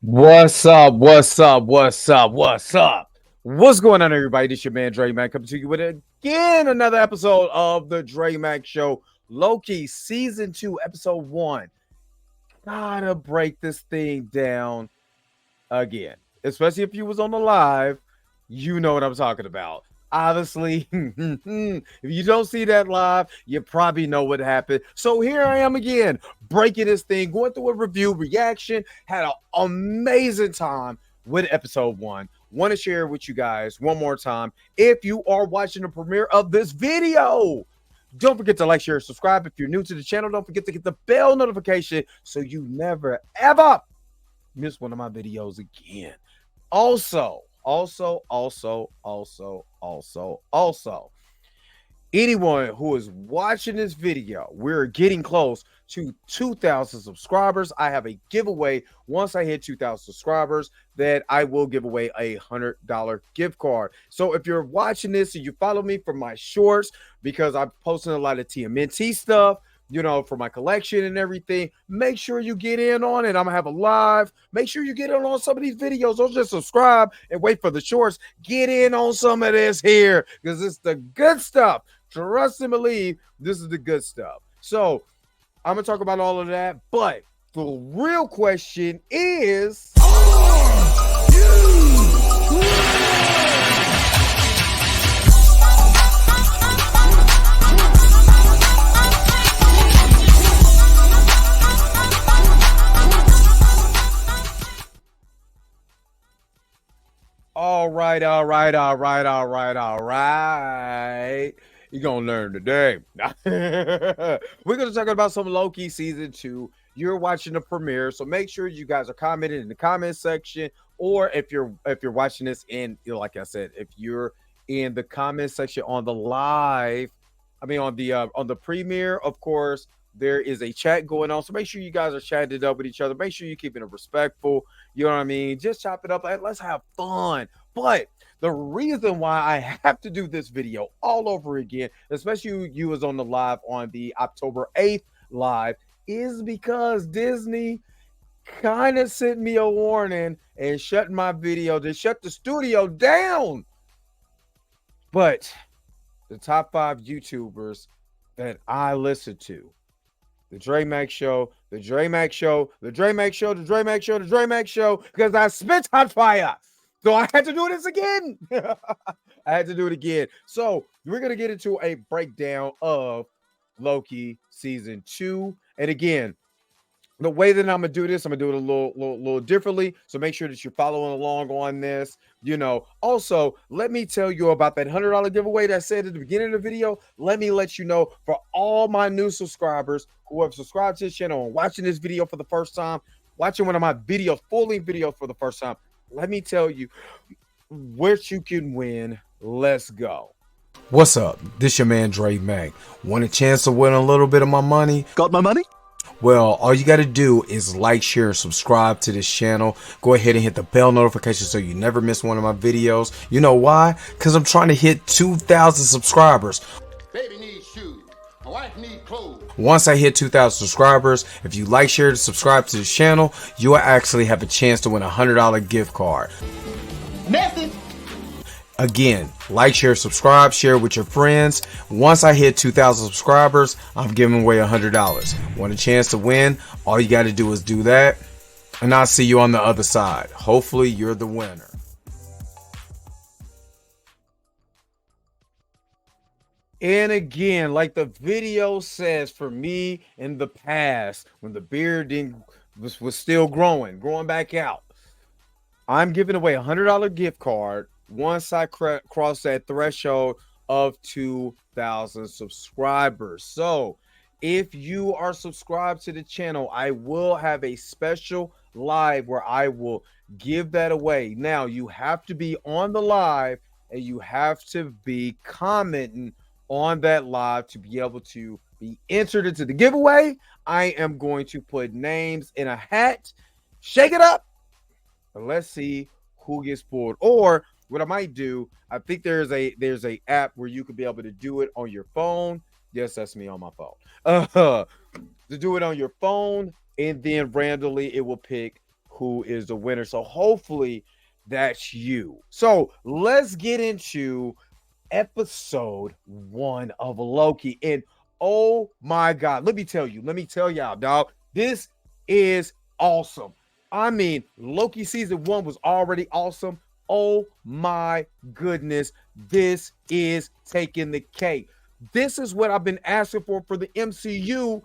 What's up? What's up? What's up? What's up? What's going on, everybody? This your man Dre Mac coming to you with again another episode of the Dre Mac Show, Loki Season 2, Episode 1. Gotta break this thing down again, especially if you was on the live. You know what I'm talking about. Obviously, if you don't see that live, you probably know what happened. So here I am again, breaking this thing, going through a review, reaction. Had an amazing time with episode 1. Want to share with you guys one more time. If you are watching the premiere of this video, don't forget to like, share, subscribe. If you're new to the channel, don't forget to get the bell notification so you never, ever miss one of my videos again. Also, anyone who is watching this video, we're getting close to 2,000 subscribers. I have a giveaway once I hit 2,000 subscribers that I will give away a $100 gift card. So if you're watching this and you follow me for my shorts, because I'm posting a lot of TMNT stuff, you know, for my collection and everything, make sure you get in on it. I'm gonna have a live. Make sure you get in on some of these videos. Don't just subscribe and wait for the shorts. Get in on some of this here because it's the good stuff. Trust and believe this is the good stuff. So I'm gonna talk about all of that, but the real question is, all right. You're gonna learn today. We're gonna talk about some Loki season 2. You're watching the premiere, so make sure you guys are commenting in the comment section, or if you're watching this in, like I said, if you're in the comment section on the live, on the premiere, of course, there is a chat going on. So make sure you guys are chatting it up with each other. Make sure you're keeping it respectful. You know what I mean? Just chop it up. Let's have fun. But the reason why I have to do this video all over again, especially you was on the live on the October 8th live, is because Disney kind of sent me a warning and shut my video, to shut the studio down. But the top 5 YouTubers that I listen to, the Dre Mac Show, the Dre Mac Show, the Dre Mac Show, the Dre Mac Show, the Dre Mac Show, because I spit hot fire. So I had to do this again. I had to do it again. So we're going to get into a breakdown of Loki season 2. And again, the way that I'm gonna do this, I'm gonna do it a little differently. So make sure that you're following along on this. You know, also let me tell you about that $100 giveaway that I said at the beginning of the video. Let me let you know, for all my new subscribers who have subscribed to this channel and watching this video for the first time, watching one of my videos, full-length videos for the first time, let me tell you what you can win. Let's go. What's up? This your man Dre Mac. Want a chance to win a little bit of my money? Got my money? Well, all you got to do is like, share, subscribe to this channel. Go ahead and hit the bell notification so you never miss one of my videos. You know why? Because I'm trying to hit 2,000 subscribers. Baby needs shoes. My wife needs clothes. Once I hit 2,000 subscribers, if you like, share, and subscribe to this channel, you will actually have a chance to win a $100 gift card. Message. Again, like, share, subscribe, share with your friends. Once I hit 2,000 subscribers, I'm giving away $100. Want a chance to win? All you got to do is do that, and I'll see you on the other side. Hopefully, you're the winner. And again, like the video says, for me in the past, when the beard was still growing back out, I'm giving away a $100 gift card once I cross that threshold of 2,000 subscribers. So if you are subscribed to the channel, I will have a special live where I will give that away. Now, you have to be on the live and you have to be commenting on that live to be able to be entered into the giveaway. I am going to put names in a hat, shake it up, and let's see who gets pulled. Or what I might do, I think there's a app where you could be able to do it on your phone. Yes, that's me on my phone. To do it on your phone, and then randomly it will pick who is the winner. So hopefully that's you. So let's get into episode 1 of Loki. And oh my God, let me tell y'all, dog, this is awesome. I mean, Loki season 1 was already awesome. Oh my goodness, this is taking the cake. This is what I've been asking for the MCU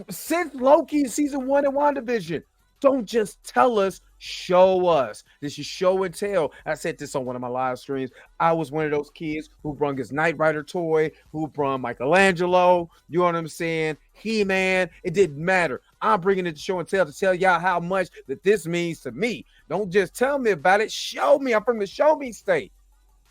since Loki season 1 and WandaVision. Don't just tell us, show us. This is show and tell. I said this on one of my live streams. I was one of those kids who brung his Knight Rider toy, who brung Michelangelo. You know what I'm saying? He-Man. It didn't matter. I'm bringing it to show and tell to tell y'all how much that this means to me. Don't just tell me about it. Show me. I'm from the show me state.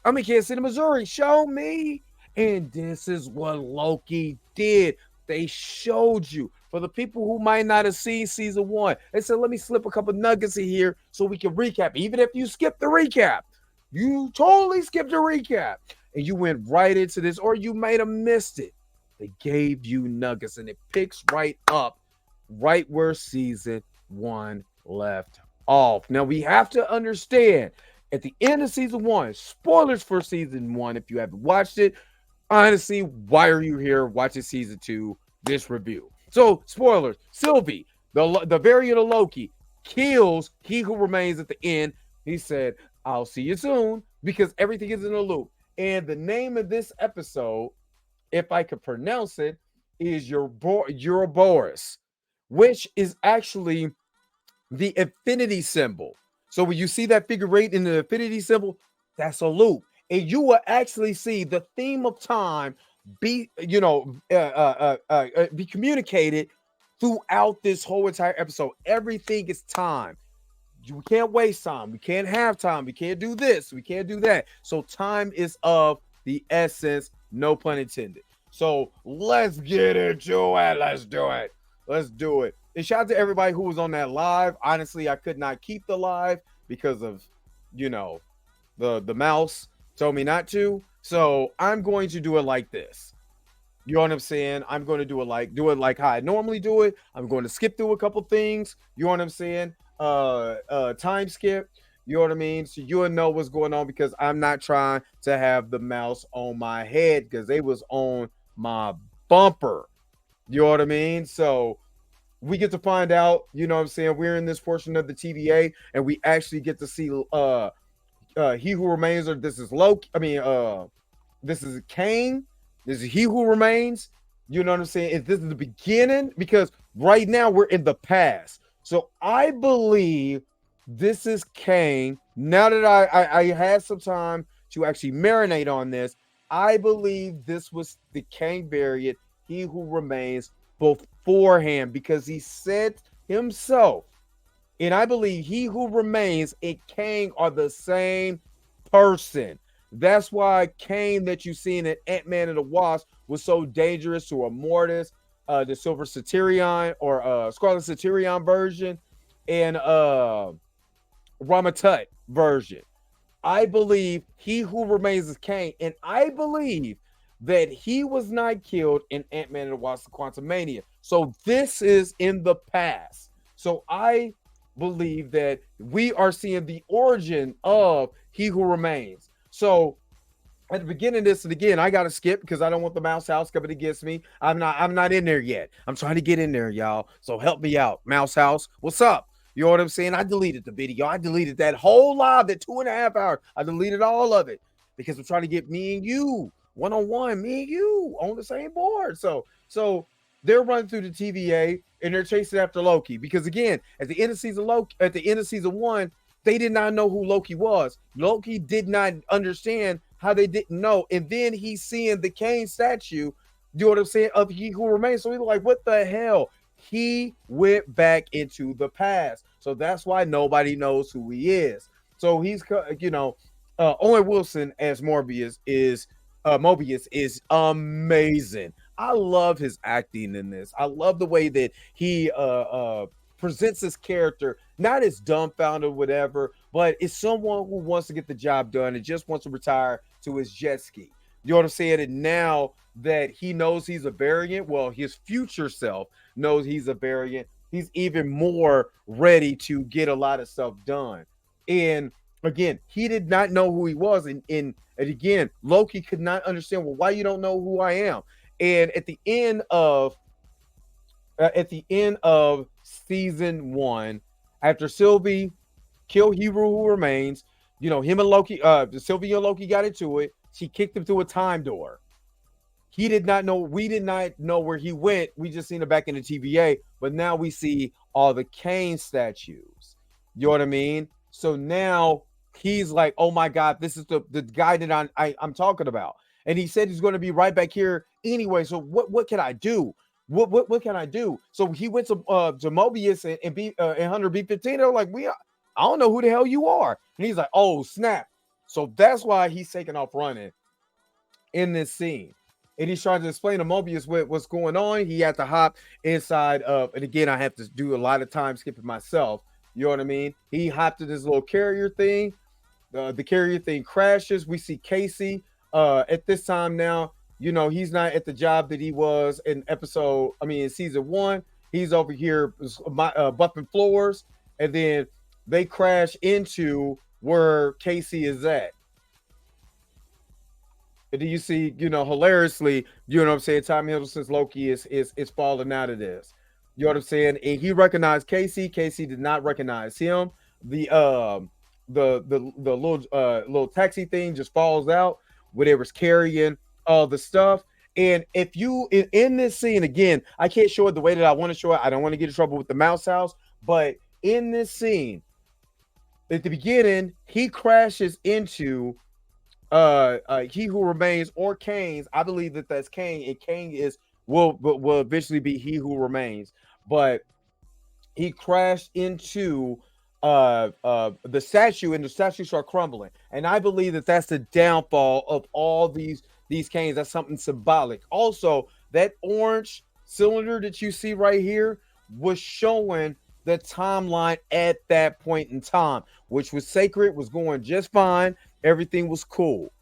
I'm in Kansas City, Missouri. Show me. And this is what Loki did. They showed you. For the people who might not have seen season 1, they said, let me slip a couple nuggets in here so we can recap. Even if you skip the recap, you totally skipped the recap and you went right into this, or you might have missed it. They gave you nuggets and it picks right up right where season 1 left off. Now we have to understand at the end of season 1, spoilers for season 1 if you haven't watched it. Honestly, why are you here watching season 2, this review? So, spoilers, Sylvie, the variant of Loki, kills He Who Remains at the end. He said, I'll see you soon, because everything is in a loop. And the name of this episode, if I could pronounce it, is Ouroboros, which is actually the infinity symbol. So when you see that figure 8 in the infinity symbol, that's a loop. And you will actually see the theme of time be be communicated throughout this whole entire episode. Everything is time. We can't waste time. We can't have time. We can't do this. We can't do that. So time is of the essence, no pun intended. So let's get into it. Let's do it. Let's do it. And shout out to everybody who was on that live. Honestly, I could not keep the live because of, the mouse told me not to. So I'm going to do it like this. You know what I'm saying? I'm going to do it like how I normally do it. I'm going to skip through a couple things. You know what I'm saying? Time skip. You know what I mean? So you'll know what's going on, because I'm not trying to have the mouse on my head, because they was on my bumper. You know what I mean? So we get to find out, you know what I'm saying? We're in this portion of the TVA, and we actually get to see He Who Remains, or this is Loki. This is Kang. This is He Who Remains. You know what I'm saying? Is this the beginning? Because right now we're in the past. So I believe this is Kang. Now that I had some time to actually marinate on this, I believe this was the Kang variant, He Who Remains, beforehand, because he said himself, and I believe He Who Remains and Kang are the same person. That's why Kang that you seen in Ant-Man and the Wasp was so dangerous to Immortus, the Silver Centurion, or Scarlet Centurion version, and Ramatut version. I believe He Who Remains is Kang, and I believe that he was not killed in Ant-Man and the Wasp: Quantumania. So this is in the past. So I believe that we are seeing the origin of He Who Remains. So at the beginning of this, and again, I gotta skip because I don't want the mouse house coming against me. I'm not in there yet. I'm trying to get in there, y'all. So help me out, mouse house. What's up? You know what I'm saying? I deleted the video. I deleted that whole live, that 2.5 hours. I deleted all of it because I'm trying to get me and you one-on-one, me and you on the same board. So they're running through the TVA and they're chasing after Loki, because again, at the end of season 1, they did not know who Loki was. Loki did not understand how they didn't know. And then he's seeing the Kane statue, you know what I'm saying, of He Who Remains. So he's like, what the hell? He went back into the past. So that's why nobody knows who he is. So he's, Owen Wilson as Mobius is amazing. I love his acting in this. I love the way that he presents his character, not as dumbfounded, whatever, but it's someone who wants to get the job done and just wants to retire to his jet ski. You know what I'm saying? And now that he knows he's a variant, well, his future self knows he's a variant. he's even more ready to get a lot of stuff done. And again, he did not know who he was, and again, Loki could not understand, well, why you don't know who I am. And at the end of season one, after Sylvie killed Hero Who Remains, him and Loki, Sylvie and Loki got into it. She kicked him through a time door. He did not know. We did not know where he went. We just seen it back in the TVA, but now we see all the Kane statues. You know what I mean? So now he's like, "Oh my God, this is the guy that I'm talking about." And he said he's going to be right back here anyway. So what can I do? What can I do? So he went to Mobius and Hunter B-15. They're like, I don't know who the hell you are. And he's like, "Oh snap!" So that's why he's taking off running in this scene. And he's trying to explain to Mobius what's going on. He had to hop inside of, and again, I have to do a lot of time skipping myself. You know what I mean? He hopped to this little carrier thing. The carrier thing crashes. We see Casey at this time now. He's not at the job that he was in season one. He's over here buffing floors, and then they crash into where Casey is at. And do you see, hilariously, what I'm saying, Tom Hiddleston's Loki is falling out of this. You know what I'm saying? And he recognized Casey. Casey did not recognize him. The little taxi thing just falls out where they was carrying all the stuff. And if you in this scene again, I can't show it the way that I want to show it. I don't want to get in trouble with the mouse house, but in this scene, at the beginning, he crashes into He Who Remains or Kane's. I believe that's Kane, and Kane will eventually be He Who Remains. But he crashed into the statue, and the statue started crumbling. And I believe that that's the downfall of all these Kanes. That's something symbolic. Also, that orange cylinder that you see right here was showing the timeline at that point in time, which was sacred, was going just fine. Everything was cool.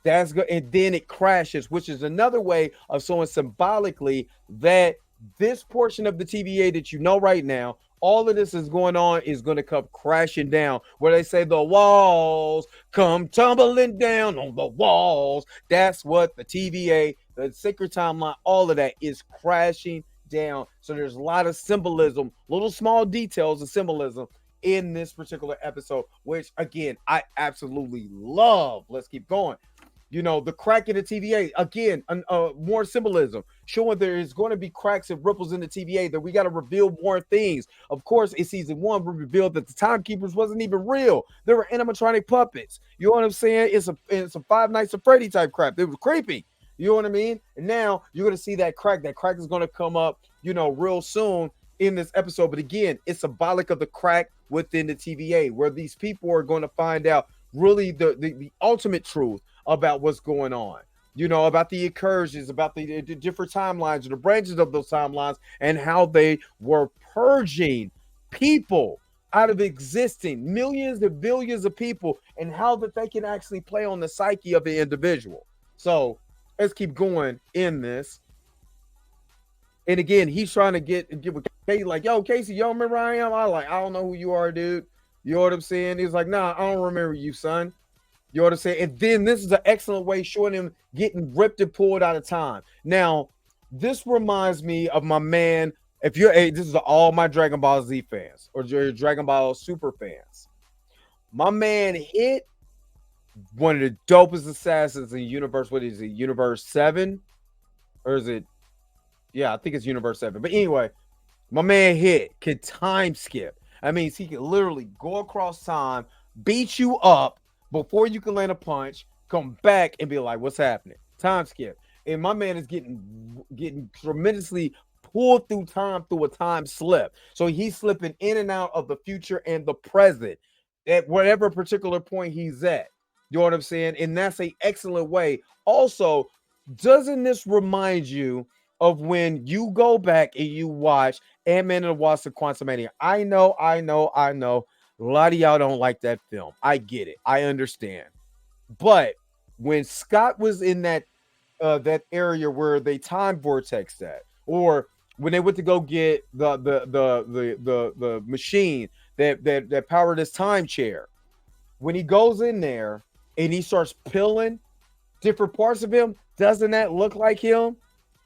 That's good. And then it crashes, which is another way of showing symbolically that this portion of the TVA that right now, all of this is going to come crashing down, where they say the walls come tumbling down on the walls. That's what the TVA, the sacred timeline, all of that is crashing down. So there's a lot of symbolism, little small details of symbolism in this particular episode, which again, I absolutely love. Let's keep going. The crack in the TVA, again, more symbolism, showing there is going to be cracks and ripples in the TVA, that we got to reveal more things. Of course, in season one, we revealed that the timekeepers wasn't even real. They were animatronic puppets. You know what I'm saying? It's a Five Nights at Freddy type crap. It was creepy. You know what I mean? And now you're going to see that crack. That crack is going to come up, real soon in this episode. But again, it's symbolic of the crack within the TVA, where these people are going to find out really the ultimate truth about what's going on, about the incursions, about the different timelines, the branches of those timelines, and how they were purging people out of existing, millions and billions of people, and how that they can actually play on the psyche of the individual. So let's keep going in this. And again, he's trying to get with Casey, like, "Yo, Casey, y'all remember who I am?" I don't know who you are, dude. You know what I'm saying? He's like, "Nah, I don't remember you, son." You know what I'm saying? And then this is an excellent way showing him getting ripped and pulled out of time. Now, this reminds me of my man. This is all my Dragon Ball Z fans or Dragon Ball Super fans. My man hit one of the dopest assassins in the universe. What is it? Universe 7? Or is it? Yeah, I think it's Universe 7. But anyway, my man can time skip. That means he can literally go across time, beat you up before you can land a punch, come back and be like, "What's happening?" Time skip. And my man is getting tremendously pulled through time through a time slip. So he's slipping in and out of the future and the present at whatever particular point he's at. You know what I'm saying? And that's an excellent way. Also, doesn't this remind you of when you go back and you watch Ant-Man and the Wasp of Quantumania? I know. A lot of y'all don't like that film. I get it. I understand. But when Scott was in that area where they time vortexed at, or when they went to go get the machine that powered his time chair. When he goes in there and he starts peeling different parts of him, doesn't that look like him?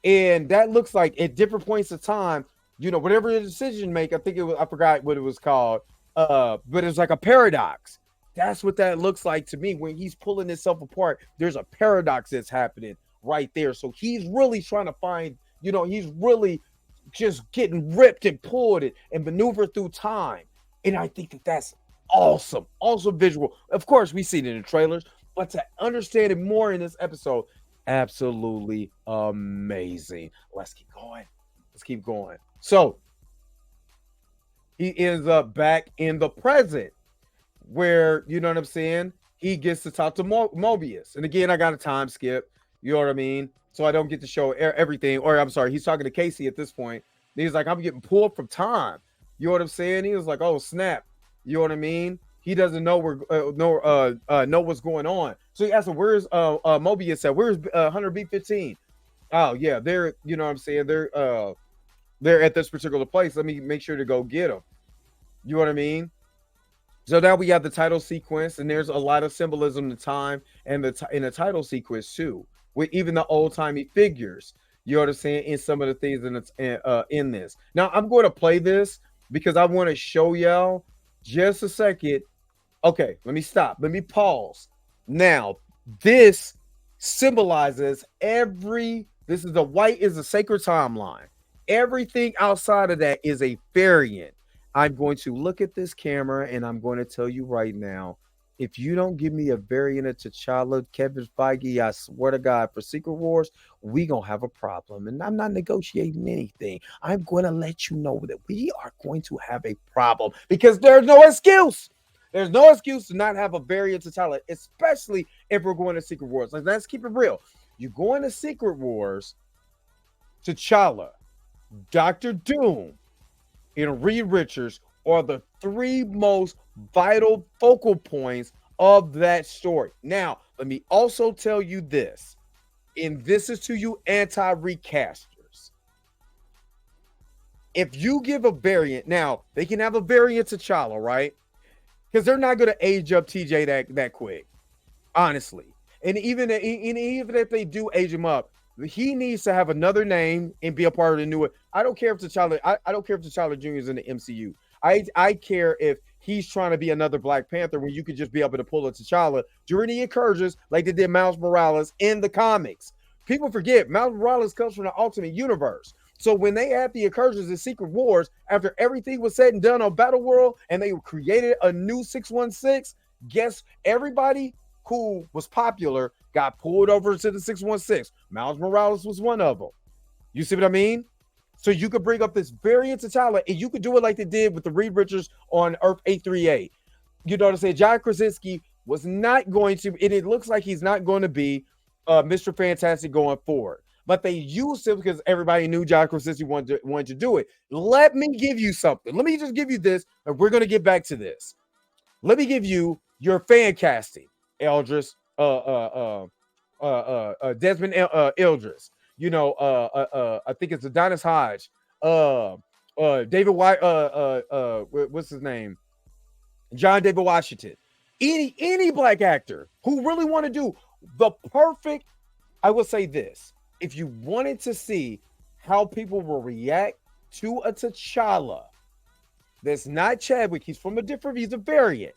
And that looks like at different points of time, whatever the decision make, I think it was, I forgot what it was called, but it's like a paradox. That's what that looks like to me. When he's pulling himself apart, there's a paradox that's happening right there. So he's really trying to find, he's really just getting ripped and pulled and maneuvered through time. And I think that's awesome. Awesome visual. Of course, we see it in the trailers, but to understand it more in this episode, absolutely amazing. Let's keep going. Let's keep going. So he ends up back in the present where, you know what I'm saying? He gets to talk to Mobius. And again, I got a time skip. You know what I mean? So I don't get to show everything. Or I'm sorry, he's talking to Casey at this point. He's like, I'm getting pulled from time. You know what I'm saying? He was like, oh, snap. You know what I mean? He doesn't know know what's going on. So he asked him, where's Mobius at? Where's 100B15? Oh yeah, they're, you know what I'm saying, they're at this particular place. Let me make sure to go get them. You know what I mean? So now we have the title sequence, and there's a lot of symbolism to time and in the title sequence too, with even the old timey figures. You know what I'm saying? In some of the things in this. Now I'm going to play this because I want to show y'all just a second. Okay, let me stop. Let me pause. Now, this symbolizes this is white is a sacred timeline. Everything outside of that is a variant. I'm going to look at this camera and I'm going to tell you right now, if you don't give me a variant of T'Challa, Kevin Feige, I swear to God, for Secret Wars, we going to have a problem. And I'm not negotiating anything. I'm going to let you know that we are going to have a problem because there's no excuse. There's no excuse to not have a variant of T'Challa, especially if we're going to Secret Wars. Like, let's keep it real. You go into Secret Wars, T'Challa, Dr. Doom, and Reed Richards are the three most vital focal points of that story. Now, let me also tell you this, and this is to you anti-recasters. If you give a variant, now, they can have a variant to T'Challa, right? Because they're not going to age up TJ that quick, honestly. And even if they do age him up, he needs to have another name and be a part of the new. I don't care if T'Challa. I don't care if T'Challa Jr. is in the MCU. I care if he's trying to be another Black Panther when you could just be able to pull a T'Challa during the incursions like they did Miles Morales in the comics. People forget Miles Morales comes from the Ultimate Universe. So when they had the incursions in Secret Wars, after everything was said and done on Battle World and they created a new 616, guess everybody who was popular got pulled over to the 616. Miles Morales was one of them. You see what I mean? So you could bring up this variant of T'Challa and you could do it like they did with the Reed Richards on Earth 838. You know what I'm saying? John Krasinski was not going to, and it looks like he's not going to be Mr. Fantastic going forward. But they used him because everybody knew John Krasinski wanted to do it. Let me give you something. Let me just give you this, and we're going to get back to this. Let me give you your fan casting. Eldris, Desmond Eldris. You know, I think it's Adonis Hodge. David White. What's his name? John David Washington. Any Black actor who really want to do the perfect. I will say this: if you wanted to see how people will react to a T'Challa, that's not Chadwick. He's from a different. He's a variant.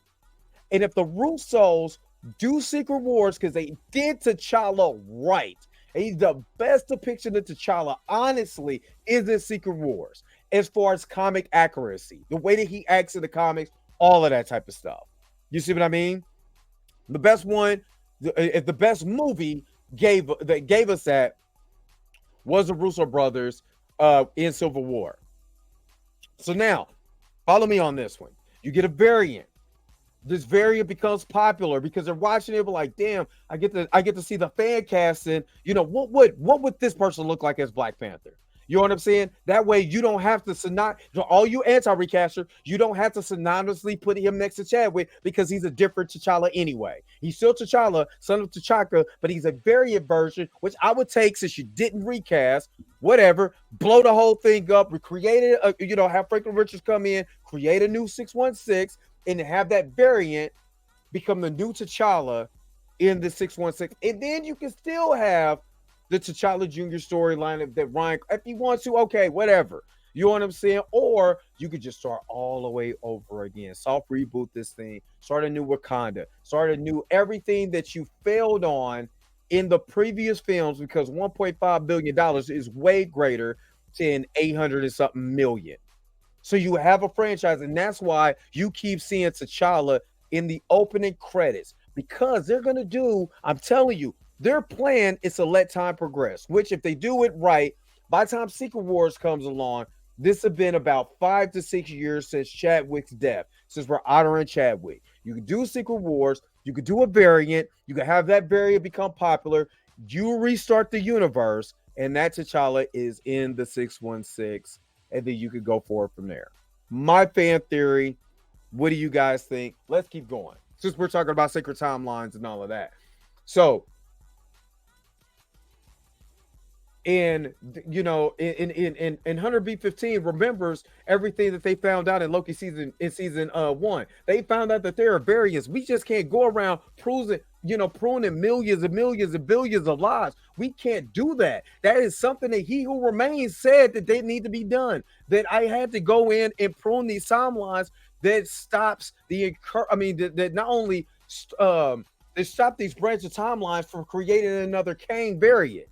And if the Russos do Secret Wars because they did T'Challa right, and the best depiction of T'Challa, honestly, is in Secret Wars as far as comic accuracy, the way that he acts in the comics, all of that type of stuff. You see what I mean? The best one, the best movie that gave us that was the Russo brothers in Civil War. So now, follow me on this one. You get a variant. This variant becomes popular because they're watching it, but like, damn, I get to see the fan casting. You know, what would this person look like as Black Panther? You know what I'm saying? That way you don't have to all you anti-recaster, you don't have to synonymously put him next to Chadwick because he's a different T'Challa anyway. He's still T'Challa, son of T'Chaka, but he's a variant version, which I would take since you didn't recast. Whatever, blow the whole thing up, recreate it, have Franklin Richards come in, create a new 616, and have that variant become the new T'Challa in the 616. And then you can still have the T'Challa Jr. storyline that Ryan, if you want to, okay, whatever. You know what I'm saying? Or you could just start all the way over again. Soft reboot this thing. Start a new Wakanda. Start a new everything that you failed on in the previous films, because $1.5 billion is way greater than 800 and something million. So you have a franchise, and that's why you keep seeing T'Challa in the opening credits, because they're going to do, I'm telling you, their plan is to let time progress, which if they do it right, by the time Secret Wars comes along, this has been about 5 to 6 years since Chadwick's death, since we're honoring Chadwick. You can do Secret Wars, you could do a variant, you can have that variant become popular, you restart the universe, and that T'Challa is in the 616, and then you could go forward from there. My fan theory, what do you guys think? Let's keep going, since we're talking about sacred timelines and all of that. So, and in 100B15 remembers everything that they found out in Loki season 1. They found out that there are variants. We just can't go around pruning millions and millions and billions of lives. We can't do that. That is something that He Who Remains said that they need to be done. That I had to go in and prune these timelines that stops that not only they stop these branch of timelines from creating another Kang variant.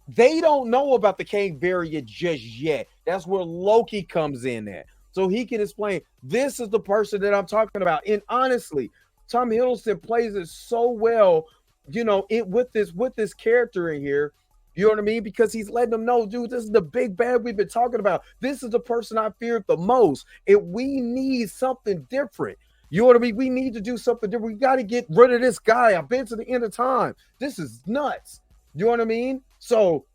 They don't know about the Kang variant just yet. That's where Loki comes in at. So he can explain, this is the person that I'm talking about. And honestly, Tom Hiddleston plays it so well, with this character in here. You know what I mean? Because he's letting them know, dude, this is the big bad we've been talking about. This is the person I feared the most. And we need something different. You know what I mean? We need to do something different. We got to get rid of this guy. I've been to the end of time. This is nuts. You know what I mean? So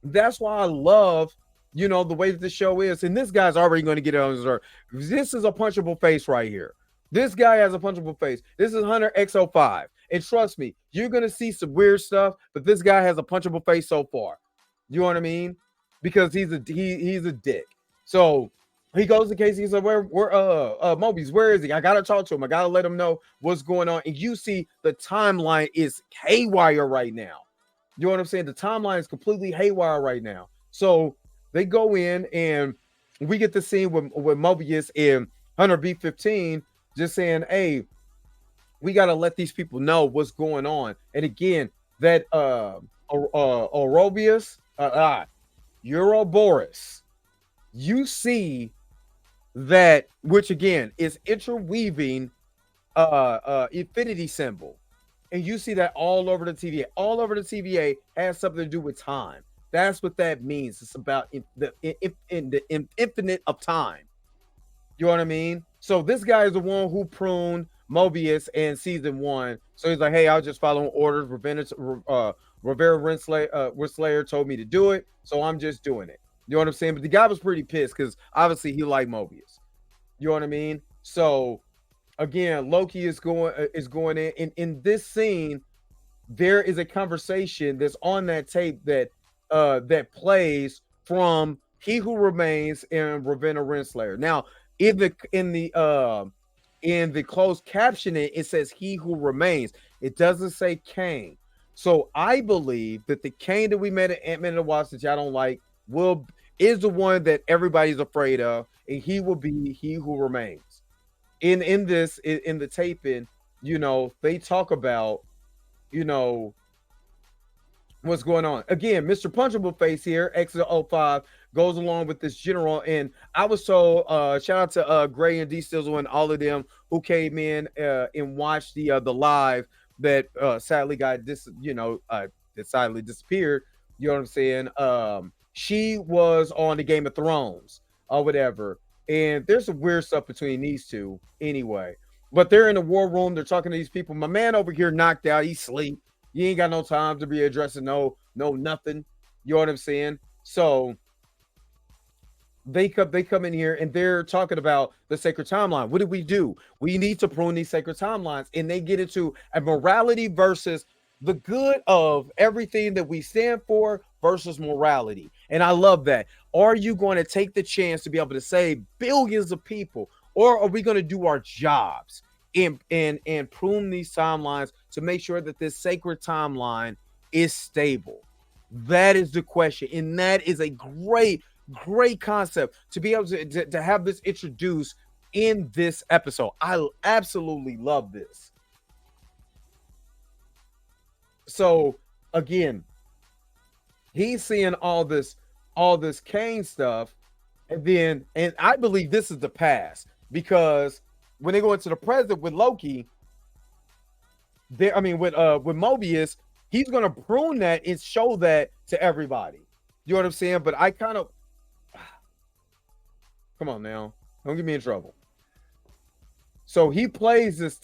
that's why I love, the way that the show is. And this guy's already going to get it on his nerve. This is a punchable face right here. This guy has a punchable face. This is Hunter X05. And trust me, you're going to see some weird stuff, but this guy has a punchable face so far. You know what I mean? Because he's a dick. So he goes to Casey. He's like, where Mobius, where is he? I got to talk to him. I got to let him know what's going on. And you see the timeline is haywire right now. You know what I'm saying? The timeline is completely haywire right now. So they go in and we get the scene with Mobius and Hunter B15 just saying, hey, we got to let these people know what's going on. And again, that Ouroboros, Ouroboros, you see that, which again is interweaving infinity symbol. And you see that all over the TVA. All over the TVA has something to do with time. That's what that means. It's about the infinite of time. You know what I mean? So this guy is the one who pruned Mobius in season 1. So he's like, hey, I was just following orders. Rivera Renslayer told me to do it, so I'm just doing it. You know what I'm saying? But the guy was pretty pissed because obviously he liked Mobius. You know what I mean? So again, Loki is going in this scene. There is a conversation that's on that tape that plays from He Who Remains and Ravenna Renslayer. Now, in the closed captioning, it says He Who Remains. It doesn't say Kang. So I believe that the Kang that we met at Ant-Man and the Wasp that y'all don't like is the one that everybody's afraid of, and he will be He Who Remains. In the taping, they talk about, what's going on. Again, Mr. Punchable Face here, X05, goes along with this general. And I was told, shout out to Gray and D Stizzle and all of them who came in and watched the live that sadly got sadly disappeared. You know what I'm saying? She was on the Game of Thrones or whatever. And there's some weird stuff between these two anyway. But they're in the war room. They're talking to these people. My man over here knocked out. He's asleep. You ain't got no time to be addressing no nothing. You know what I'm saying? So They come in here and they're talking about the sacred timeline. What do? We need to prune these sacred timelines, and they get into a morality versus the good of everything that we stand for versus morality. And I love that. Are you going to take the chance to be able to save billions of people, or are we going to do our jobs and prune these timelines to make sure that this sacred timeline is stable? That is the question, and that is a great concept to be able to have this introduced in this episode. I absolutely love this. So again, he's seeing all this Kane stuff, and I believe this is the past, because when they go into the present with Loki, there, I mean, with Mobius, he's gonna prune that and show that to everybody. You know what I'm saying? But I kind of come on now, don't get me in trouble. So he plays this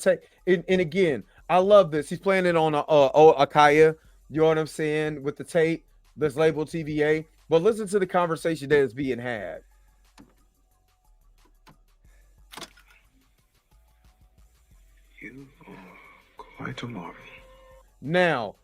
and again, I love this. He's playing it on a Akaya. You know what I'm saying, with the tape that's labeled TVA. But listen to the conversation that is being had. You are quite a marvel. Now,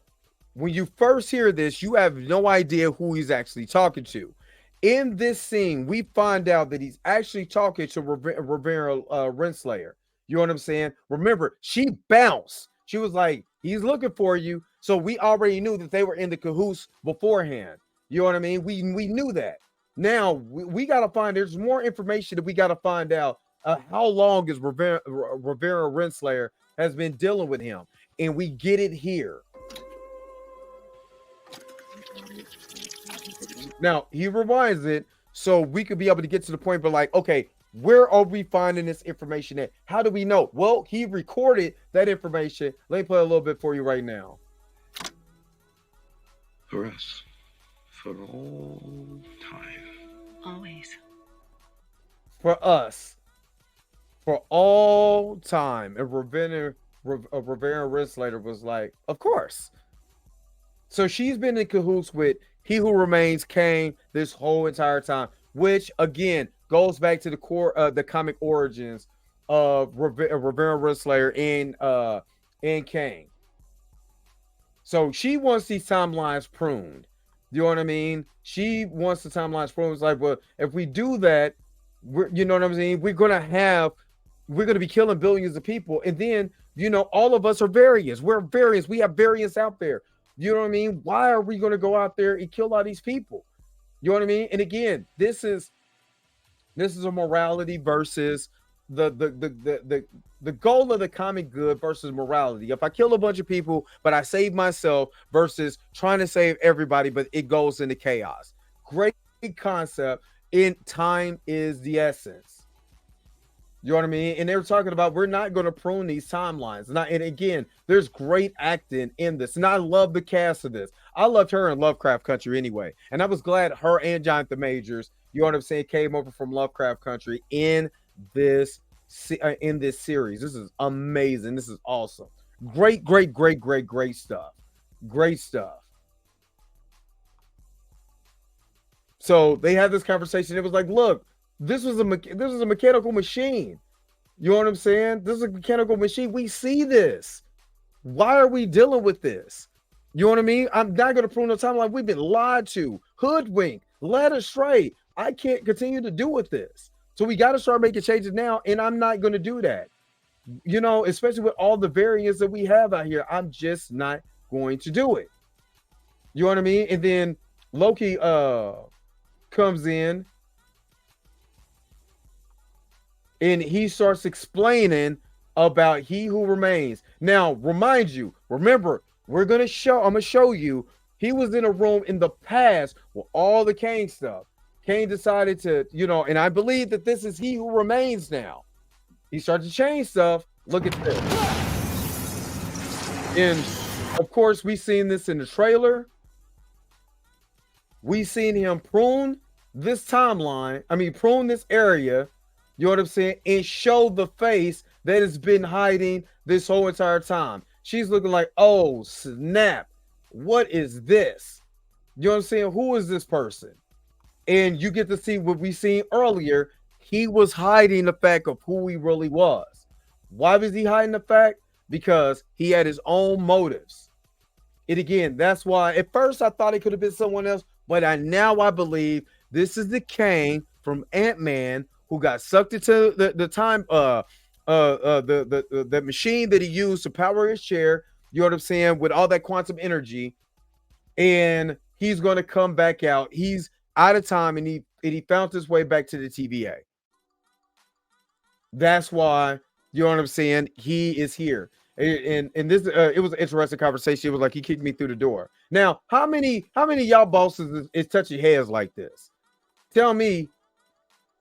when you first hear this, you have no idea who he's actually talking to. In this scene, we find out that he's actually talking to Rivera Renslayer. You know what I'm saying? Remember, she bounced. She was like, he's looking for you. So we already knew that they were in the cahoots beforehand. You know what I mean? We knew that. Now, we got to find, there's more information that we got to find out. How long is Rivera Renslayer has been dealing with him? And we get it here. Now, he rewinds it so we could be able to get to the point, but like, okay, where are we finding this information at? How do we know? Well, he recorded that information. Let me play a little bit for you right now. For us. For all time. Always. For us. For all time. And Rivera Renslayer was like, of course. So she's been in cahoots with He Who Remains, Kane, this whole entire time, which again goes back to the core of the comic origins of Rivera Renslayer and Kane. So she wants these timelines pruned. You know what I mean? She wants the timelines pruned. It's like, well, if we do that, you know what I'm saying? We're gonna be killing billions of people, and then all of us are variants. We're variants. We have variants out there. You know what I mean? Why are we going to go out there and kill all these people? You know what I mean? And again, this is a morality versus the goal of the comic good versus morality. If I kill a bunch of people, but I save myself, versus trying to save everybody, but it goes into chaos. Great concept. In time is the essence. You know what I mean? And they were talking about, we're not going to prune these timelines. And again, there's great acting in this. And I love the cast of this. I loved her in Lovecraft Country anyway. And I was glad her and Jonathan Majors, you know what I'm saying, came over from Lovecraft Country in this series. This is amazing. This is awesome. Great stuff. Great stuff. So they had this conversation. It was like, look, this was a mechanical machine. You know what I'm saying? This is a mechanical machine. We see this. Why are we dealing with this? You know what I mean? I'm not going to prune no timeline. We've been lied to, hoodwinked, led astray. I can't continue to do with this. So we got to start making changes now, and I'm not going to do that. Especially with all the variants that we have out here, I'm just not going to do it. You know what I mean? And then Loki comes in, and he starts explaining about He Who Remains. Now, remember, I'm going to show you, he was in a room in the past with all the Kane stuff. Kane decided to, and I believe that this is He Who Remains now. He started to change stuff. Look at this. And, of course, we seen this in the trailer. We seen him prune this timeline. Prune this area. You know what I'm saying? And show the face that has been hiding this whole entire time. She's looking like, oh, snap. What is this? You know what I'm saying? Who is this person? And you get to see what we seen earlier. He was hiding the fact of who he really was. Why was he hiding the fact? Because he had his own motives. And again, that's why at first I thought it could have been someone else, but I believe this is the Kang from Ant-Man who got sucked into the time the machine that he used to power his chair, you know what I'm saying, with all that quantum energy, and he's going to come back out. He's out of time, and he found his way back to the TVA. That's why, you know what I'm saying, he is here. And this it was an interesting conversation. It was like he kicked me through the door. Now, how many y'all bosses is touching heads like this? Tell me,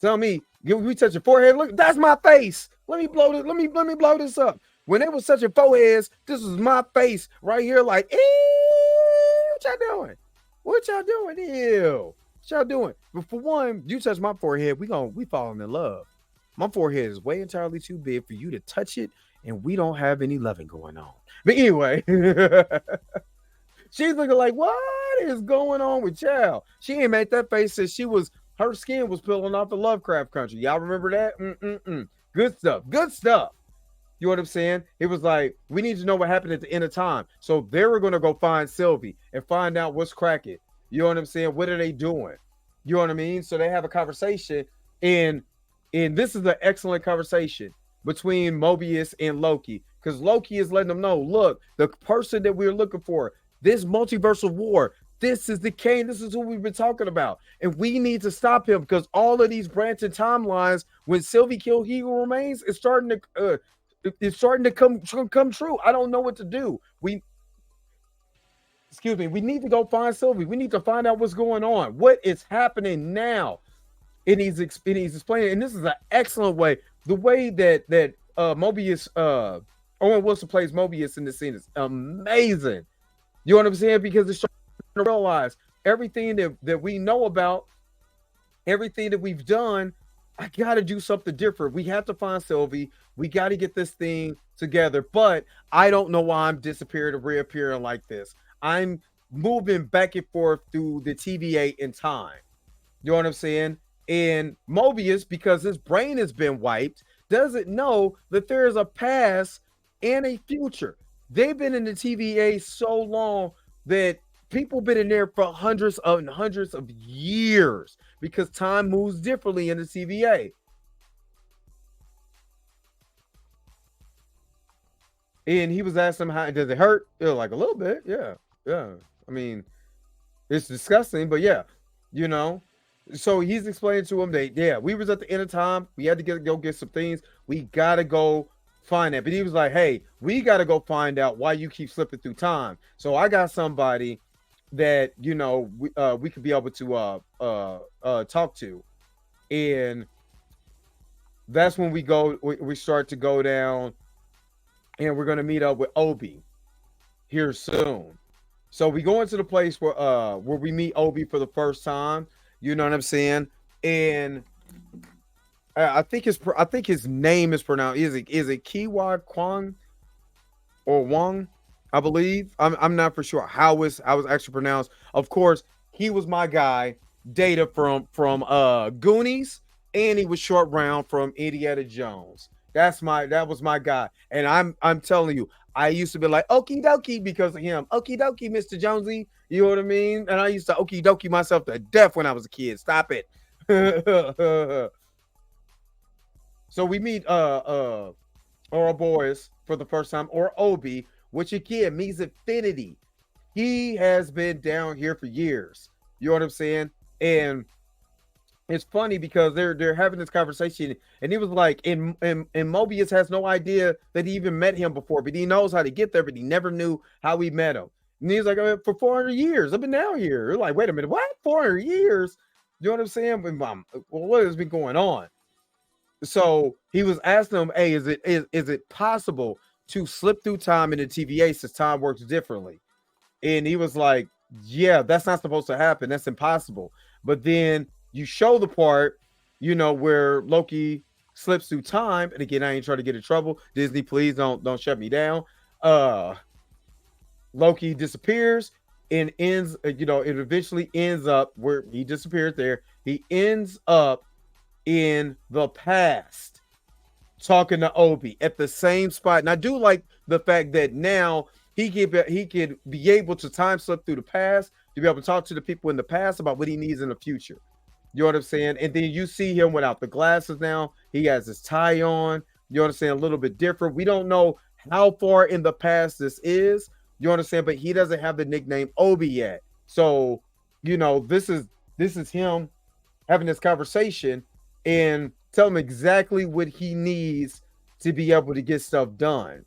we touch your forehead. Look, that's my face. Let me blow this. Let me blow this up. When they was touching foreheads, this was my face right here. Like, what y'all doing? What y'all doing? Ew. What y'all doing? But for one, you touch my forehead, we falling in love. My forehead is way entirely too big for you to touch it, and we don't have any loving going on. But anyway, she's looking like, what is going on with y'all? She ain't made that face since her skin was peeling off the Lovecraft Country. Y'all remember that? Good stuff. Good stuff. You know what I'm saying? It was like, we need to know what happened at the end of time. So they were going to go find Sylvie and find out what's cracking. You know what I'm saying? What are they doing? You know what I mean? So they have a conversation, and this is an excellent conversation between Mobius and Loki, because Loki is letting them know, look, the person that we're looking for, this multiversal war, this is the Kane, this is who we've been talking about, and we need to stop him, because all of these branching timelines, when Sylvie killed He Who Remains, it's starting to come true. I don't know what to do. We need to go find Sylvie. We need to find out what's going on, what is happening now. And he's explaining, and this is an excellent way. The way that Mobius, Owen Wilson plays Mobius in the scene is amazing. You know what I'm saying? Because it's trying to realize everything that we know about, everything that we've done. I got to do something different. We have to find Sylvie. We got to get this thing together. But I don't know why I'm disappearing and reappearing like this. I'm moving back and forth through the TVA in time. You know what I'm saying? And Mobius, because his brain has been wiped, doesn't know that there is a past and a future. They've been in the TVA so long that people been in there for hundreds of years, because time moves differently in the TVA. And he was asking him, how does it hurt? Like a little bit, yeah. I mean, it's disgusting, but yeah, you know. So he's explaining to him that, yeah, we was at the end of time. We had to go get some things. We got to go find that. But he was like, hey, we got to go find out why you keep slipping through time. So I got somebody that, you know, we could be able to talk to. And that's when we start to go down, and we're going to meet up with Obi here soon. So we go into the place where we meet Obi for the first time. You know what I'm saying? And I think his name is pronounced. Is it Kiwa Kwang or Wang? I believe. I'm not for sure how it's actually pronounced. Of course, he was my guy, Data from Goonies, and he was Short Round from Indiana Jones. That was my guy. And I'm telling you, I used to be like, okie dokie, because of him. Okie dokie, Mr. Jonesy. You know what I mean? And I used to okie dokie myself to death when I was a kid. Stop it. So we meet our boys for the first time, or Obi, which again means infinity. He has been down here for years. You know what I'm saying? And it's funny because they're having this conversation, and he was like, and Mobius has no idea that he even met him before, but he knows how to get there, but he never knew how he met him. And he's like, for 400 years, I've been down here. You're like, wait a minute, what? 400 years? You know what I'm saying? Well, what has been going on? So he was asking him, hey, is it possible to slip through time in the TVA since time works differently? And he was like, yeah, that's not supposed to happen. That's impossible. But then you show the part, you know, where Loki slips through time. And again, I ain't trying to get in trouble. Disney, please don't shut me down. Loki disappears and ends, you know, it eventually ends up where he disappears there. he ends up in the past talking to Obi at the same spot. And I do like the fact that now he could be able to time slip through the past to be able to talk to the people in the past about what he needs in the future. You know what I'm saying? And then you see him without the glasses now. He has his tie on. You understand? A little bit different. We don't know how far in the past this is. You understand? But he doesn't have the nickname Obi yet. So, this is him having this conversation and tell him exactly what he needs to be able to get stuff done.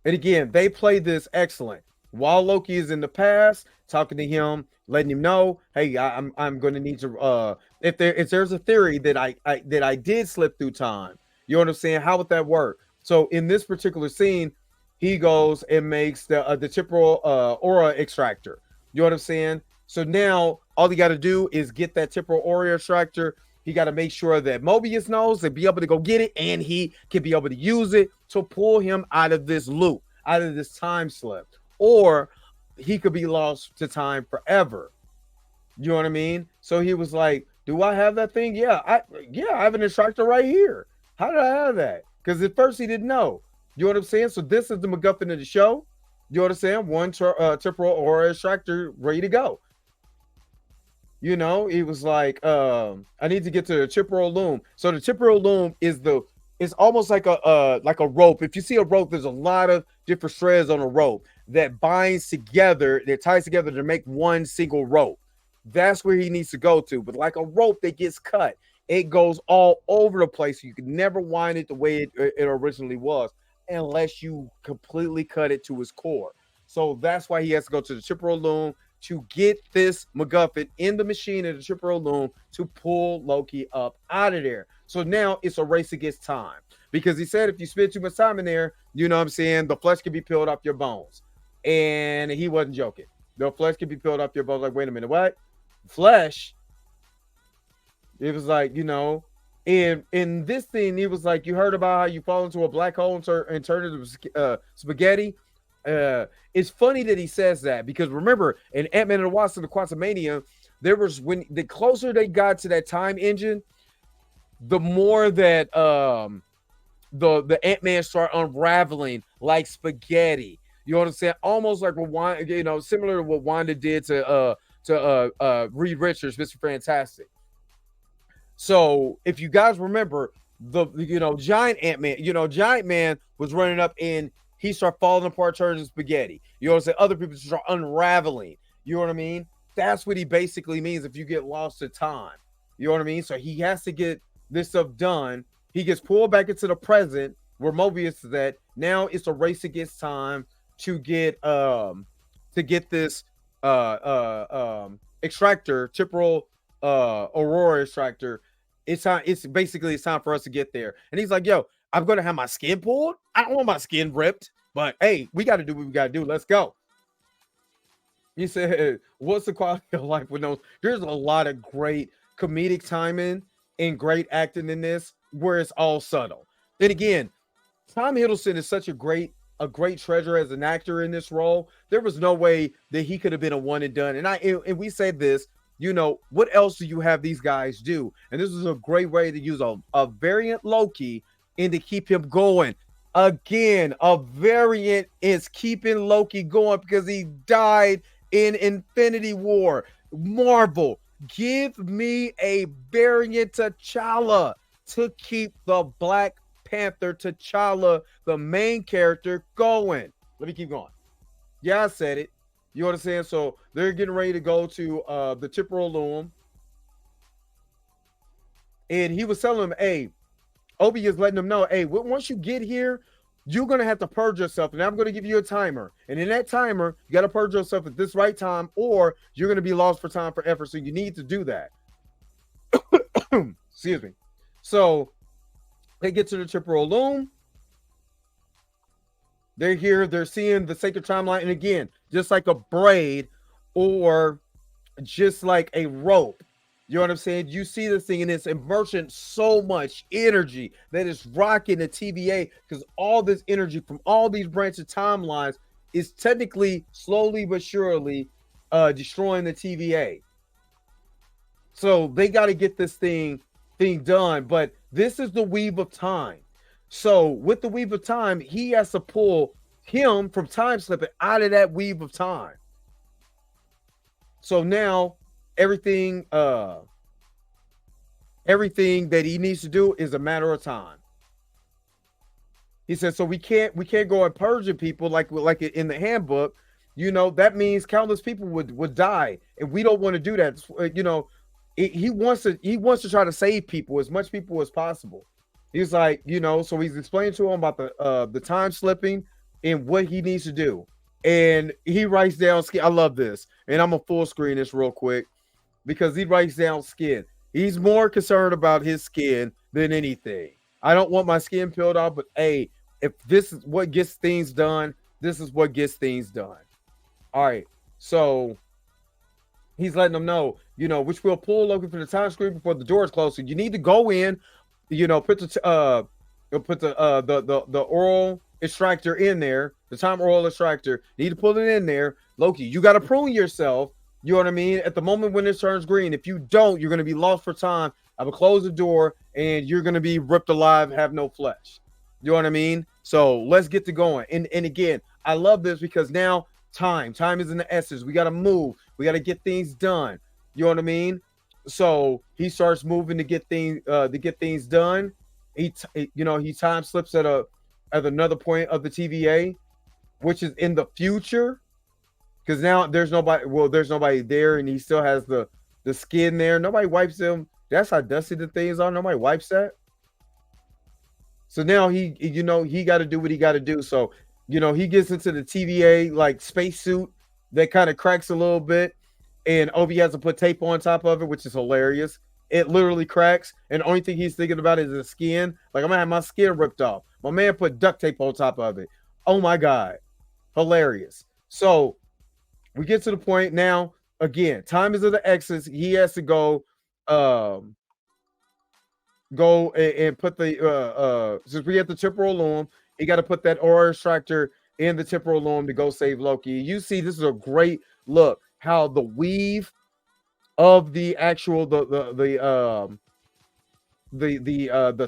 And again, they play this excellent. While Loki is in the past, talking to him, letting him know, hey, I'm going to need to if there's a theory that I did slip through time. You know what I'm saying? How would that work? So in this particular scene, he goes and makes the temporal aura extractor. You know what I'm saying? So now all he got to do is get that temporal aura extractor. He got to make sure that Mobius knows and be able to go get it, and he can be able to use it to pull him out of this loop, out of this time slip. Or he could be lost to time forever. You know what I mean? So he was like, do I have that thing? Yeah, I have an extractor right here. How did I have that? Because at first he didn't know. You know what I'm saying? So this is the MacGuffin of the show. You know what I'm saying? One temporal aura extractor ready to go. He was like, I need to get to the temporal loom. So the temporal loom is almost like a rope. If you see a rope, there's a lot of different threads on a rope that binds together, that ties together to make one single rope. That's where he needs to go to. But like a rope that gets cut, it goes all over the place. You can never wind it the way it originally was unless you completely cut it to its core. So that's why he has to go to the temporal loom to get this MacGuffin in the machine at the temporal loom to pull Loki up out of there. So now it's a race against time, because he said if you spend too much time in there, you know what I'm saying, the flesh can be peeled off your bones. And he wasn't joking. The flesh can be peeled off your bones. Like, wait a minute, what? Flesh? It was like, in this thing, he was like, you heard about how you fall into a black hole and turn into spaghetti? It's funny that he says that, because remember, in Ant-Man and the Wasp and the Quantumania, there was, when the closer they got to that time engine, the more that the Ant-Man start unraveling like spaghetti. You know what I'm saying? Almost like what Wanda, similar to what Wanda did to Reed Richards, Mr. Fantastic. So if you guys remember, the giant Ant-Man, giant man was running up and he started falling apart, turning spaghetti. You know what I'm saying? Other people start unraveling. You know what I mean? That's what he basically means if you get lost to time. You know what I mean? So he has to get this stuff done. He gets pulled back into the present where Mobius is at. Now it's a race against time to get this extractor, temporal aurora extractor. It's time for us to get there. And he's like, yo, I'm gonna have my skin pulled. I don't want my skin ripped, but hey, we got to do what we got to do. Let's go. He said, what's the quality of life with those? There's a lot of great comedic timing and great acting in this, where it's all subtle. Then again, Tom Hiddleston is such a great treasure as an actor in this role. There was no way that he could have been a one and done. And we say this, what else do you have these guys do? And this is a great way to use a variant Loki and to keep him going. Again, a variant is keeping Loki going because he died in Infinity War. Marvel, give me a variant T'Challa to keep the Black Panther T'Challa, the main character, going. Let me keep going. Yeah, I said it. You understand? So they're getting ready to go to the temporal loom. And he was telling him, hey, Obi is letting them know, hey, once you get here, you're going to have to purge yourself. And I'm going to give you a timer. And in that timer, you got to purge yourself at this right time, or you're going to be lost for time forever. So you need to do that. Excuse me. So they get to the temporal loom. They're here. They're seeing the sacred timeline. And again, just like a braid or just like a rope. You know what I'm saying? You see this thing and it's immersion so much energy that it's rocking the TVA, because all this energy from all these branches timelines is technically slowly but surely destroying the TVA. So they got to get this thing done. But this is the weave of time. So with the weave of time, he has to pull him from time slipping out of that weave of time. So now everything everything that he needs to do is a matter of time. He said, so we can't go and purging people like in the handbook. You know, that means countless people would die, and we don't want to do that. You know, he wants to try to save people, as much people as possible. He's like, you know, so he's explaining to him about the time slipping and what he needs to do. And he writes down skin. I love this, and I'm gonna full screen this real quick because he writes down skin. He's more concerned about his skin than anything. I don't want my skin peeled off, but hey, if this is what gets things done, this is what gets things done. All right, so he's letting them know, you know, which will pull Loki from the time screen before the door is closed. So you need to go in, you know, put the oral extractor in there, the time oral extractor. You need to put it in there, Loki. You got to prune yourself. You know what I mean? At the moment when it turns green, if you don't, you're going to be lost for time. I will close the door, and you're going to be ripped alive, have no flesh. You know what I mean? So let's get to going. And again, I love this because now time is in the essence. We got to move. We got to get things done. You know what I mean? So he starts moving to get things done. He time slips at another point of the TVA, which is in the future, because now there's nobody there, and he still has the skin there. Nobody wipes him. That's how dusty the things are. Nobody wipes that. So now he got to do what he got to do. So, you know, he gets into the TVA like spacesuit that kind of cracks a little bit, and Obi has to put tape on top of it, which is hilarious. It literally cracks, and the only thing he's thinking about is the skin. Like, I'm gonna have my skin ripped off. My man put duct tape on top of it. Oh my god, hilarious. So we get to the point now. Again, time is of the excess. He has to go and put the since we have the temporal loom, he got to put that aura extractor in the temporal loom to go save Loki. You see, this is a great look how the weave of the actual the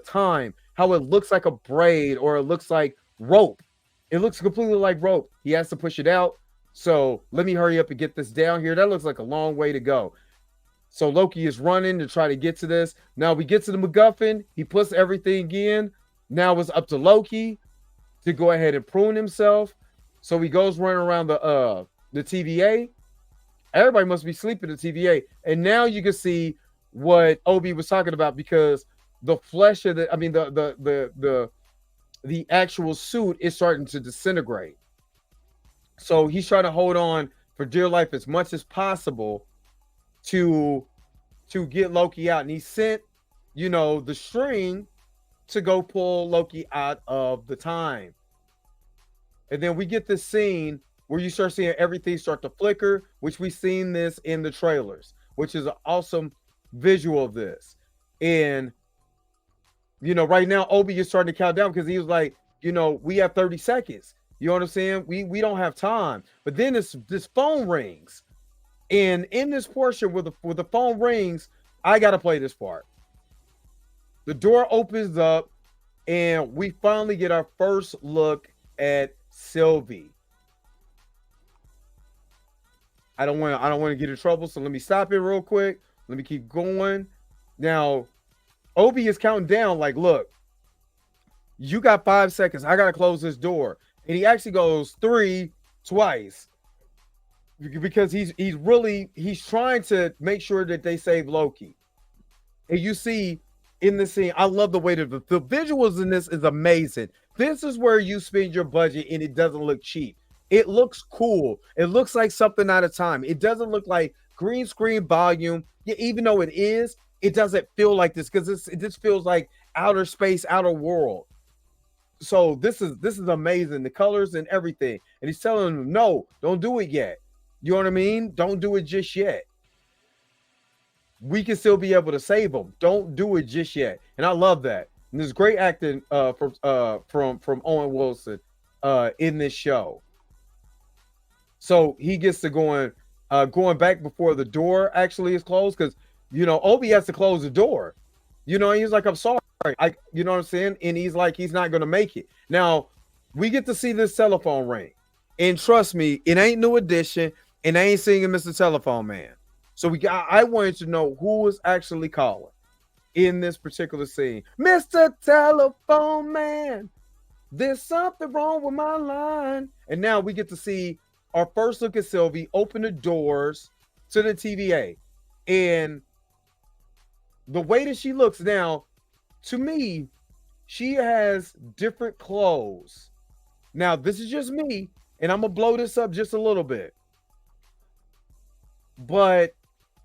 time, how it looks like a braid or it looks like rope. It looks completely like rope. He has to push it out. So let me hurry up and get this down here. That looks like a long way to go. So Loki is running to try to get to this. Now we get to the MacGuffin. He puts everything in. Now it's up to Loki to go ahead and prune himself. So he goes running around the TVA. Everybody must be sleeping at the TVA. And now you can see what Obi was talking about, because the flesh of the actual suit is starting to disintegrate. So he's trying to hold on for dear life as much as possible to get Loki out. And he sent, you know, the string to go pull Loki out of the time. And then we get this scene where you start seeing everything start to flicker, which we've seen this in the trailers, which is an awesome visual of this. And, you know, right now, Obi is starting to count down because he was like, you know, we have 30 seconds. You know what I'm saying? We don't have time. But then this phone rings. And in this portion where the phone rings, I got to play this part. The door opens up, and we finally get our first look at Sylvie. I don't want to get in trouble, so let me stop it real quick. Let me keep going. Now, Obi is counting down like, look, you got 5 seconds. I got to close this door. And he actually goes 3 twice because he's trying to make sure that they save Loki. And you see in the scene, I love the way that the visuals in this is amazing. This is where you spend your budget and it doesn't look cheap. It looks cool. It looks like something out of time. It doesn't look like green screen volume. Yeah, even though it is, it doesn't feel like this because it just feels like outer space, outer world. So this is amazing. The colors and everything. And he's telling them, no, don't do it yet. You know what I mean? Don't do it just yet. We can still be able to save them. Don't do it just yet. And I love that. And there's great acting from Owen Wilson in this show. So he gets to going back before the door actually is closed, because Obi has to close the door. He's like, I'm sorry. You know what I'm saying? And he's like, he's not going to make it. Now, we get to see this telephone ring. And trust me, it ain't New Edition, and I ain't singing Mr. Telephone Man. So I wanted to know who was actually calling in this particular scene. Mr. Telephone Man, there's something wrong with my line. And now we get to see our first look at Sylvie open the doors to the TVA. And the way that she looks now, to me, she has different clothes. Now, this is just me, and I'm going to blow this up just a little bit. But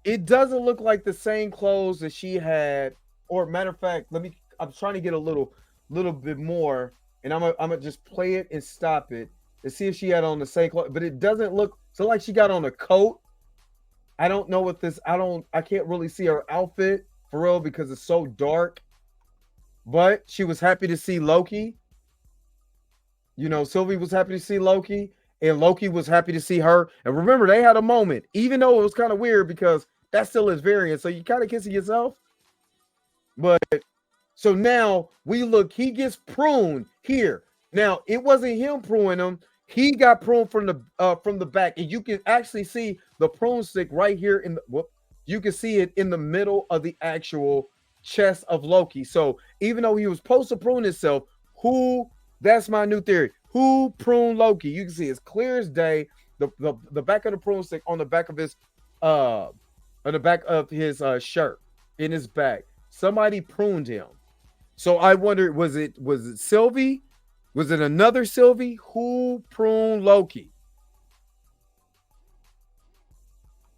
it doesn't look like the same clothes that she had. Or matter of fact, I'm trying to get a little bit more, and I'm gonna just play it and stop it to see if she had on the same clothes. But it doesn't look so like she got on a coat. I don't know what this, I can't really see her outfit for real because it's so dark. But she was happy to see Loki. Sylvie was happy to see Loki, and Loki was happy to see her. And remember, they had a moment, even though it was kind of weird because that still is variant. So you kind of kissing yourself. But so now we look, he gets pruned here. Now, it wasn't him pruning him. He got pruned from the back, and you can actually see the prune stick right here you can see it in the middle of the actual chest of Loki. So even though he was supposed to prune himself, that's my new theory. Who pruned Loki? You can see it's clear as day. The back of the prune stick on the back of his shirt in his back. Somebody pruned him. So I wonder, was it Sylvie? Was it another Sylvie? Who pruned Loki?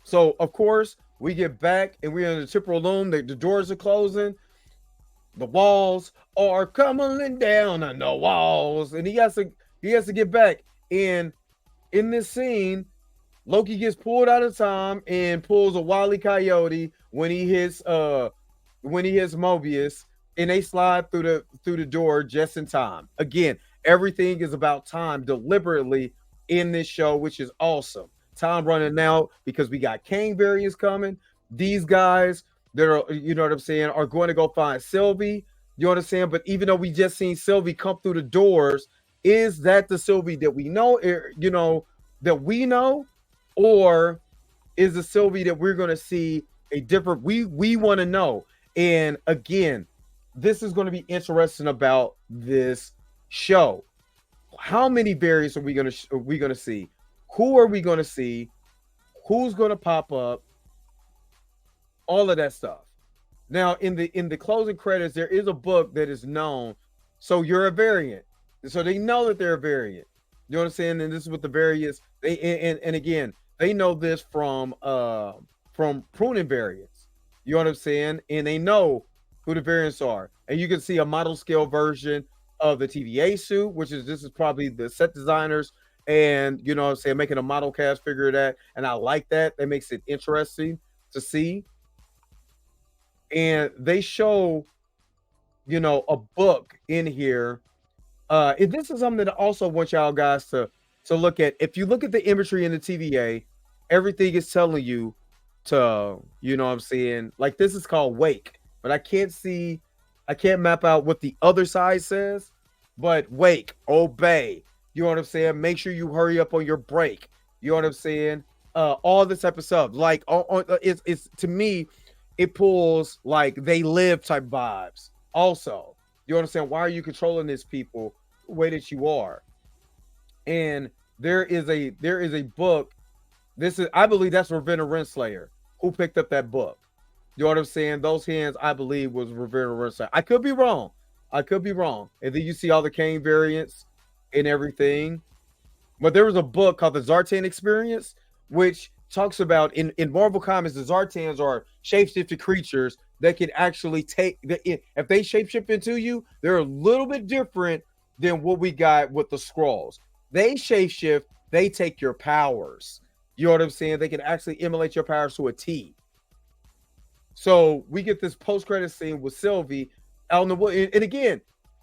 So of course we get back and we're in the temporal loom. The doors are closing. The walls are coming down on the walls, and he has to get back. And in this scene, Loki gets pulled out of time and pulls a Wile E. Coyote when he hits Mobius, and they slide through the door just in time. Again, everything is about time deliberately in this show, which is awesome. Time running out because we got Kang variants coming. These guys that are, you know what I'm saying, are going to go find Sylvie. You understand? But even though we just seen Sylvie come through the doors, is that the Sylvie that we know, or is the Sylvie that we're going to see a different? We want to know. And again, this is going to be interesting about this show. How many variants are we going to see? Who are we going to see? Who's going to pop up? All of that stuff. Now, in the closing credits, there is a book that is known. So you're a variant. So they know that they're a variant. You know what I'm saying? And this is what the variants. And again, they know this from pruning variants. You know what I'm saying? And they know who the variants are. And you can see a model scale version of the TVA suit, this is probably the set designers, and you know what I'm saying, making a model cast figure of that. And I like that. That makes it interesting to see. And they show, a book in here. And this is something that I also want y'all guys to look at. If you look at the imagery in the TVA, everything is telling you to, you know what I'm saying? Like, this is called Wake, but I can't map out what the other side says, but wake, obey. You know what I'm saying? Make sure you hurry up on your break. You know what I'm saying? All this type of stuff. Like, it's to me, it pulls like They Live type vibes. Also, you understand, why are you controlling these people the way that you are? And there is a book. I believe that's Ravenna Renslayer who picked up that book. You know what I'm saying? Those hands, I believe, was Ravenna Renslayer. I could be wrong. And then you see all the Kane variants and everything. But there was a book called The Zartan Experience, which talks about in Marvel Comics, the Zartans are shapeshifted creatures that can actually if they shapeshift into you, they're a little bit different than what we got with the Skrulls. They shapeshift, they take your powers. You know what I'm saying? They can actually emulate your powers to a T. So we get this post-credit scene with Sylvie out in the wood. And again,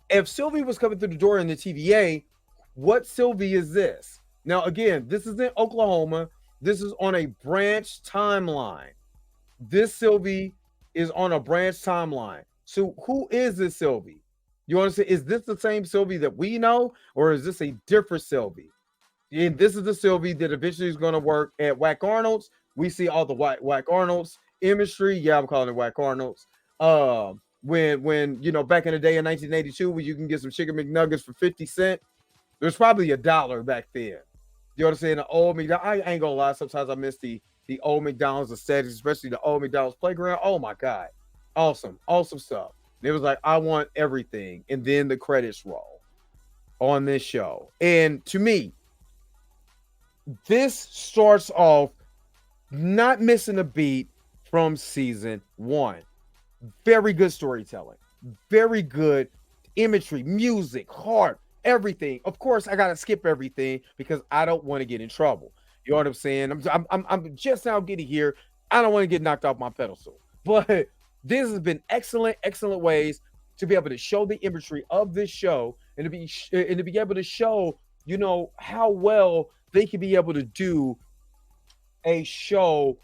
if Sylvie was coming through the door in the TVA, what Sylvie is this? Now, again, this is in Oklahoma. This is on a branch timeline. This Sylvie is on a branch timeline. So who is this Sylvie? You understand? Is this the same Sylvie that we know, or is this a different Sylvie? And this is the Sylvie that eventually is going to work at Whack Arnold's. We see all the Whack Arnold's imagery. Yeah, I'm calling it Whack Arnold's. When you know, back in the day in 1982, when you can get some chicken McNuggets for 50 cents, there's probably $1 back then. You understand? The old McDonald's. I ain't gonna lie. Sometimes I miss the old McDonald's aesthetics, especially the old McDonald's playground. Oh my god, awesome stuff. And it was like, I want everything, and then the credits roll on this show. And to me, this starts off not missing a beat from season 1. Very good storytelling, very good imagery, music, heart, everything. Of course, I gotta skip everything because I don't want to get in trouble. You know what I'm saying? I'm just now getting here. I don't want to get knocked off my pedestal. But this has been excellent ways to be able to show the imagery of this show and to be able to show, you know, how well they can be able to do a show,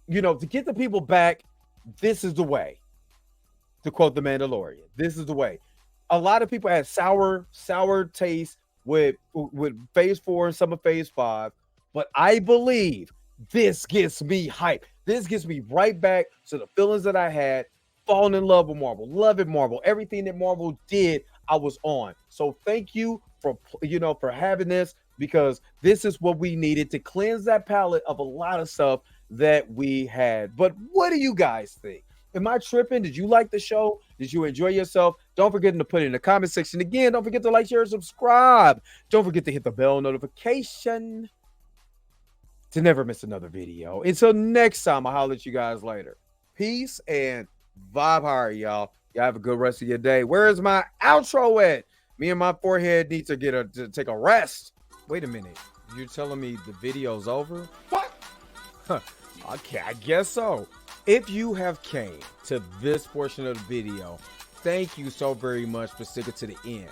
you know, to get the people back. This is the way, to quote the Mandalorian. This is the way. A lot of people had sour taste with phase 4 and some of phase 5, but I believe this gets me hyped. This gets me right back to the feelings that I had, falling in love with Marvel, loving Marvel. Everything that Marvel did, I was on. So thank you for, you know, for having this, because this is what we needed to cleanse that palette of a lot of stuff that we had. But what do you guys think? Am I tripping? Did you like the show? Did you enjoy yourself? Don't forget to put it in the comment section. Again, don't forget to like, share, and subscribe. Don't forget to hit the bell notification to never miss another video. Until next time, I'll holler at you guys later. Peace and vibe higher, y'all. Y'all have a good rest of your day. Where is my outro at? Me and my forehead need to take a rest. Wait a minute. You're telling me the video's over? What? Okay, I guess so. If you have came to this portion of the video, thank you so very much for sticking to the end.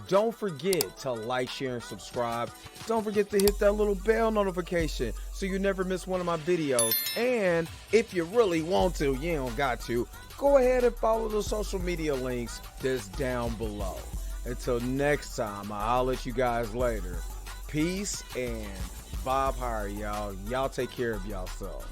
Don't forget to like, share, and subscribe. Don't forget to hit that little bell notification so you never miss one of my videos. And if you really want to, you don't got to, go ahead and follow the social media links that's down below. Until next time, I'll let you guys later. Peace and vibe higher, y'all. Y'all take care of yourself.